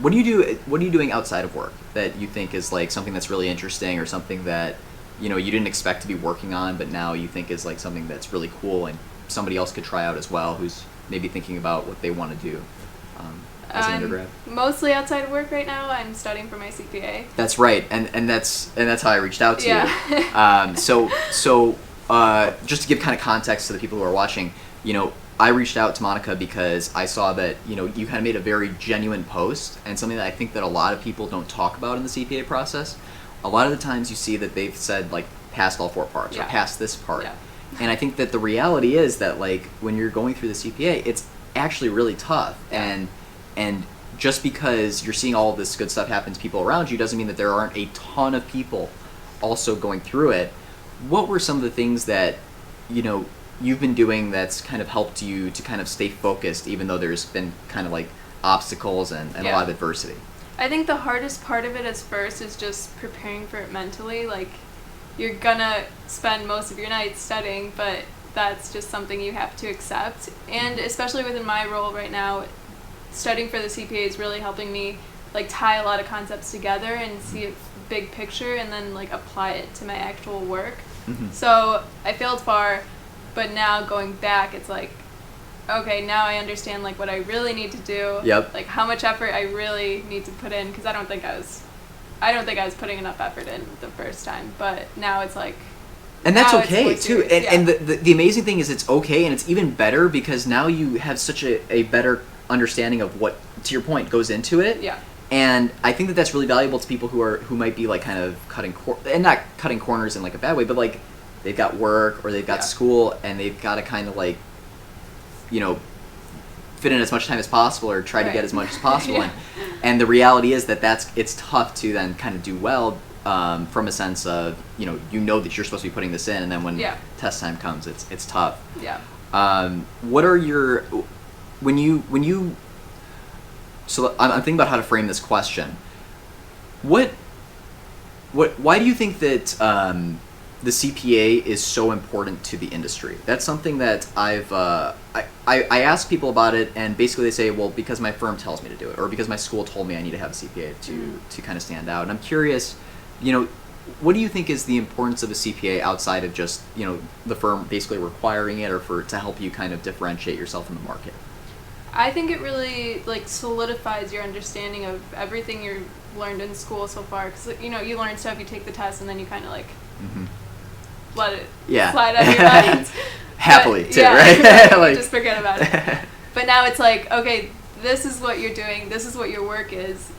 what do you do? What are you doing outside of work that you think is like something that's really interesting, or something that you didn't expect to be working on, but now you think is like something that's really cool and somebody else could try out as well, who's maybe thinking about what they want to do as an undergrad? Mostly outside of work right now. I'm studying for my CPA. That's right, and that's how I reached out to you. So just to give kind of context to the people who are watching, I reached out to Monica because I saw that you kind of made a very genuine post, and something that I think that a lot of people don't talk about in the CPA process. A lot of the times you see that they've said like passed all 4 parts or passed this part, and I think that the reality is that like when you're going through the CPA, it's actually really tough, and just because you're seeing all of this good stuff happen to people around you doesn't mean that there aren't a ton of people also going through it. What were some of the things that you've been doing that's kind of helped you to kind of stay focused, even though there's been kind of like obstacles and a lot of adversity? I think the hardest part of it at first is just preparing for it mentally. Like, you're gonna spend most of your night studying, but that's just something you have to accept. And especially within my role right now, studying for the CPA is really helping me like tie a lot of concepts together and see a big picture and then like apply it to my actual work. So I failed far, but now going back, it's like, okay, now I understand like what I really need to do. Like how much effort I really need to put in, because I don't think I was putting enough effort in the first time, but now it's like. And that's okay too. And the amazing thing is it's okay, and it's even better because now you have such a better understanding of what, to your point, goes into it. And I think that that's really valuable to people who might be like kind of and not cutting corners in like a bad way, but like they've got work or they've got school and they've got to kind of like fit in as much time as possible or try to get as much as possible. And the reality is that it's tough to then kind of do well from a sense of that you're supposed to be putting this in, and then when test time comes, it's tough. What are your when you so I'm thinking about how to frame this question. Why do you think that the CPA is so important to the industry? That's something that I ask people about it, and basically they say, well, because my firm tells me to do it, or because my school told me I need to have a CPA to kind of stand out. And I'm curious, what do you think is the importance of a CPA outside of just the firm basically requiring it, or to help you kind of differentiate yourself in the market? I think it really like solidifies your understanding of everything you've learned in school so far, because you learn stuff, you take the test, and then you kind of like let it slide out of your mind. Happily, too, right? Exactly. Like, just forget about it. But now it's like, okay, this is what you're doing. This is what your work is.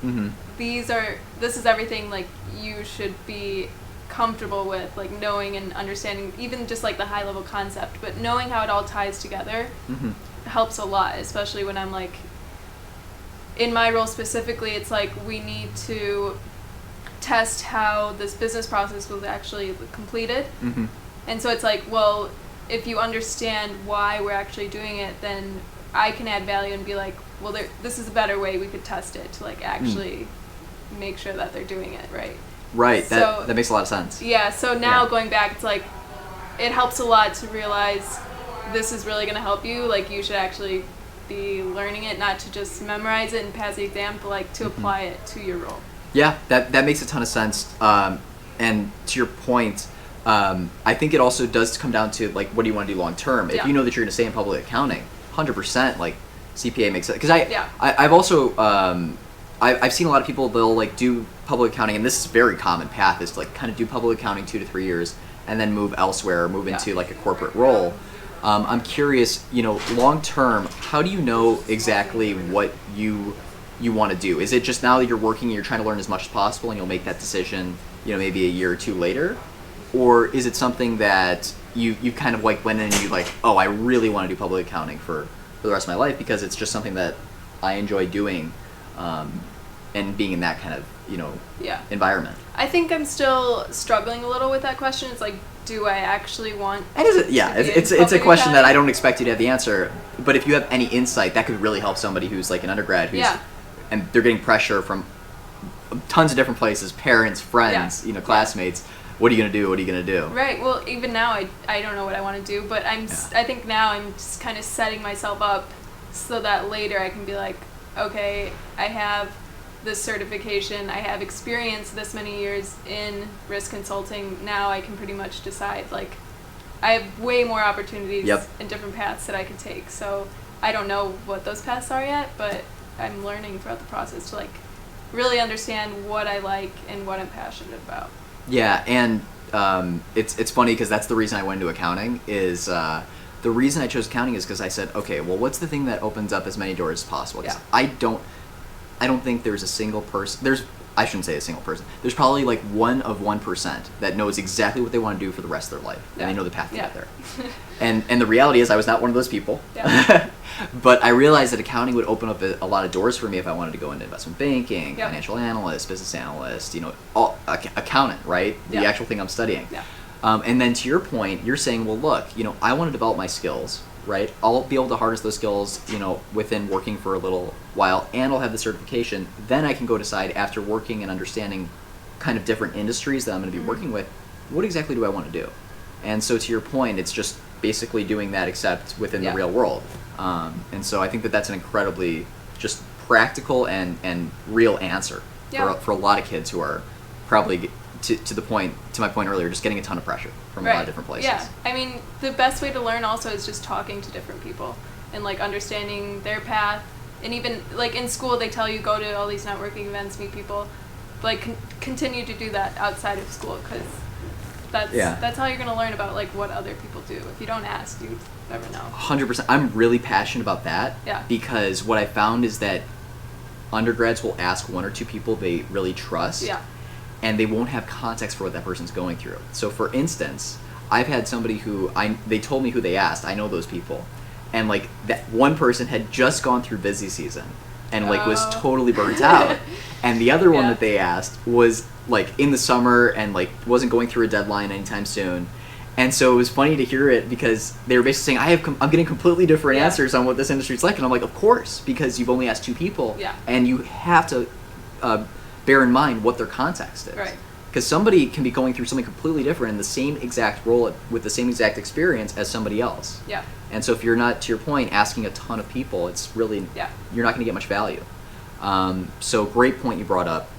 This is everything like you should be comfortable with, like knowing and understanding, even just like the high level concept, but knowing how it all ties together helps a lot, especially when I'm like, in my role specifically, it's like we need to test how this business process was actually completed. And so it's like, well, if you understand why we're actually doing it, then I can add value and be like, well, this is a better way we could test it to like actually make sure that they're doing it right. Right. So, that makes a lot of sense. Yeah. So now going back, it's like it helps a lot to realize this is really going to help you. Like you should actually be learning it, not to just memorize it and pass the exam, but like to apply it to your role. Yeah, that makes a ton of sense. And to your point, I think it also does come down to like, what do you want to do long term? If you know that you're going to stay in public accounting, 100%, like CPA makes sense. Because I've also I've seen a lot of people, they'll like do public accounting, and this is a very common path, is to like kind of do public accounting 2 to 3 years and then move elsewhere or move into like a corporate role. I'm curious, long term, how do you know exactly what you want to do? Is it just now that you're working and you're trying to learn as much as possible and you'll make that decision, maybe a year or two later? Or is it something that you kind of like went in and you like, oh, I really want to do public accounting for the rest of my life because it's just something that I enjoy doing, and being in that kind of, environment? I think I'm still struggling a little with that question. It's like, do I actually want it's a question that I don't expect you to have the answer, but if you have any insight, that could really help somebody who's like an undergrad and they're getting pressure from tons of different places, parents, friends, classmates. What are you going to do? What are you going to do? Right. Well, even now, I don't know what I want to do, but I think now I'm just kind of setting myself up so that later I can be like, okay, I have this certification, I have experience this many years in risk consulting, now I can pretty much decide, like, I have way more opportunities and different paths that I could take. So I don't know what those paths are yet, but I'm learning throughout the process to, like, really understand what I like and what I'm passionate about. Yeah, and it's funny because that's the reason I went into accounting is the reason I chose accounting is because I said, okay, well, what's the thing that opens up as many doors as possible? 'Cause I don't think there's a single person. I shouldn't say a single person. There's probably like 1 of 1% that knows exactly what they want to do for the rest of their life, and they know the path to get there. And the reality is, I was not one of those people. Yeah. But I realized that accounting would open up a lot of doors for me if I wanted to go into investment banking, financial analyst, business analyst, accountant, right? The actual thing I'm studying. Yeah. And then to your point, you're saying, well, look, I want to develop my skills, right? I'll be able to harness those skills, within working for a little while, and I'll have the certification. Then I can go decide, after working and understanding kind of different industries that I'm going to be working with, what exactly do I want to do? And so to your point, it's just basically doing that except within the real world. And so I think that that's an incredibly just practical and real answer for a lot of kids who are probably, to my point earlier, just getting a ton of pressure from a lot of different places. Yeah, I mean, the best way to learn also is just talking to different people and, like, understanding their path. And even, like, in school they tell you go to all these networking events, meet people. Like, continue to do that outside of school, because that's how you're going to learn about, like, what other people do. If you don't ask, you never know. 100%. I'm really passionate about that. Yeah. Because what I found is that undergrads will ask 1 or 2 people they really trust. Yeah. And they won't have context for what that person's going through. So, for instance, I've had somebody who they told me who they asked. I know those people, and, like, that one person had just gone through busy season, and, like, was totally burnt out, and the other one that they asked was, like, in the summer and, like, wasn't going through a deadline anytime soon. And so it was funny to hear it because they were basically saying, I'm getting completely different answers on what this industry's like, and I'm like, of course, because you've only asked 2 people, and you have to bear in mind what their context is. Right. Because somebody can be going through something completely different in the same exact role with the same exact experience as somebody else. Yeah. And so if you're not, to your point, asking a ton of people, it's really, you're not going to get much value. So great point you brought up.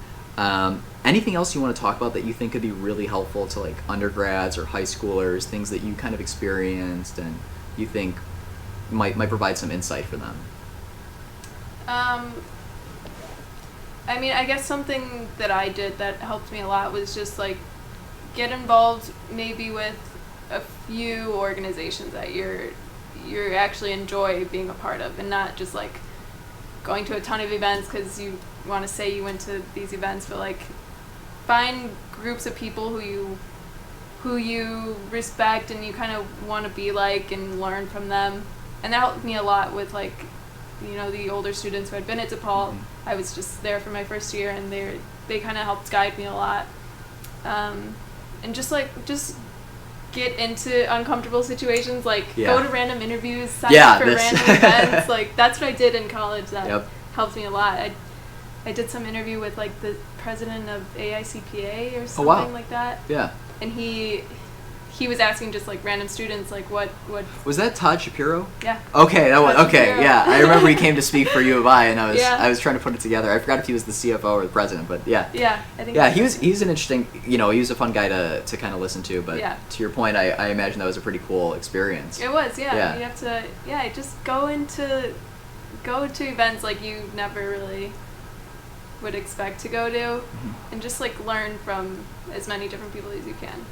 Anything else you want to talk about that you think could be really helpful to, like, undergrads or high schoolers, things that you kind of experienced and you think might provide some insight for them? I mean, I guess something that I did that helped me a lot was just, like, get involved maybe with a few organizations that you actually enjoy being a part of, and not just, like, going to a ton of events because you want to say you went to these events, but, like, find groups of people who you respect and you kind of want to be like and learn from them. And that helped me a lot with, like, the older students who had been at DePaul. Mm-hmm. I was just there for my first year, and they kind of helped guide me a lot. And just get into uncomfortable situations, like go to random interviews, sign up for random events. Like, that's what I did in college. That helped me a lot. I did some interview with, like, the president of AICPA or something like that. Yeah. And he was asking just, like, random students, like, what was that? Todd Shapiro? Yeah. Okay, that was Shapiro. Yeah. I remember he came to speak for U of I, and I was trying to put it together. I forgot if he was the CFO or the president, but yeah. Yeah, I think. Yeah, he's an interesting. He was a fun guy to kind of listen to. But to your point, I imagine that was a pretty cool experience. It was. Yeah. You have to. Yeah, just go to events like you never really would expect to go to, and just, like, learn from as many different people as you can.